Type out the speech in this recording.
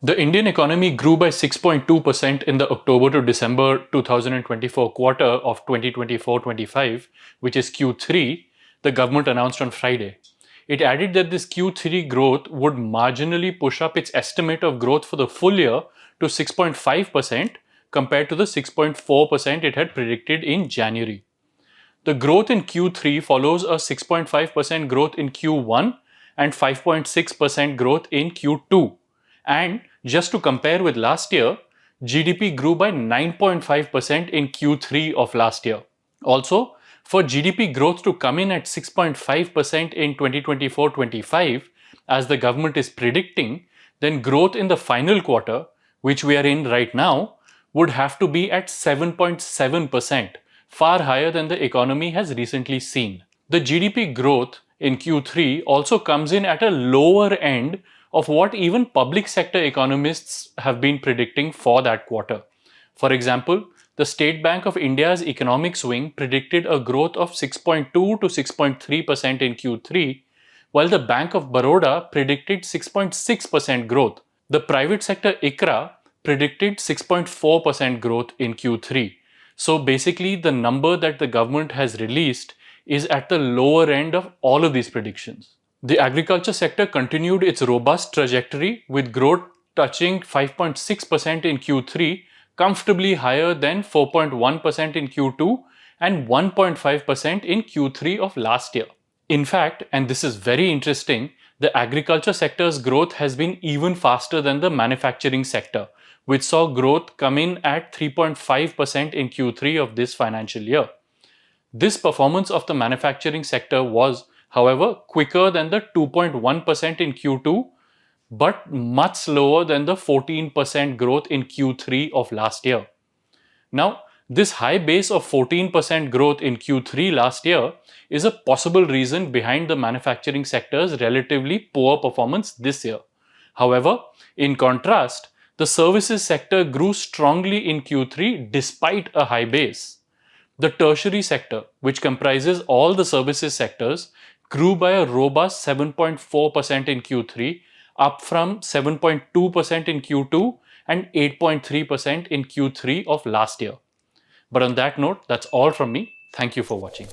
The Indian economy grew by 6.2% in the October to December 2024 quarter of 2024-25, which is Q3, the government announced on Friday. It added that this Q3 growth would marginally push up its estimate of growth for the full year to 6.5% compared to the 6.4% it had predicted in January. The growth in Q3 follows a 6.5% growth in Q1 and 5.6% growth in Q2. And just to compare with last year, GDP grew by 9.5% in Q3 of last year. Also, for GDP growth to come in at 6.5% in 2024-25, as the government is predicting, then growth in the final quarter, which we are in right now, would have to be at 7.7%, far higher than the economy has recently seen. The GDP growth in Q3 also comes in at a lower end of what even public sector economists have been predicting for that quarter. For example, the State Bank of India's economics wing predicted a growth of 6.2 to 6.3% in Q3, while the Bank of Baroda predicted 6.6% growth. The private sector ICRA predicted 6.4% growth in Q3. So basically, the number that the government has released is at the lower end of all of these predictions. The agriculture sector continued its robust trajectory with growth touching 5.6% in Q3, comfortably higher than 4.1% in Q2 and 1.5% in Q3 of last year. In fact, and this is very interesting, the agriculture sector's growth has been even faster than the manufacturing sector, which saw growth come in at 3.5% in Q3 of this financial year. This performance of the manufacturing sector was, however, quicker than the 2.1% in Q2, but much slower than the 14% growth in Q3 of last year. Now, this high base of 14% growth in Q3 last year is a possible reason behind the manufacturing sector's relatively poor performance this year. However, in contrast, the services sector grew strongly in Q3 despite a high base. The tertiary sector, which comprises all the services sectors, grew by a robust 7.4% in Q3, up from 7.2% in Q2 and 8.3% in Q3 of last year. But on that note, that's all from me. Thank you for watching.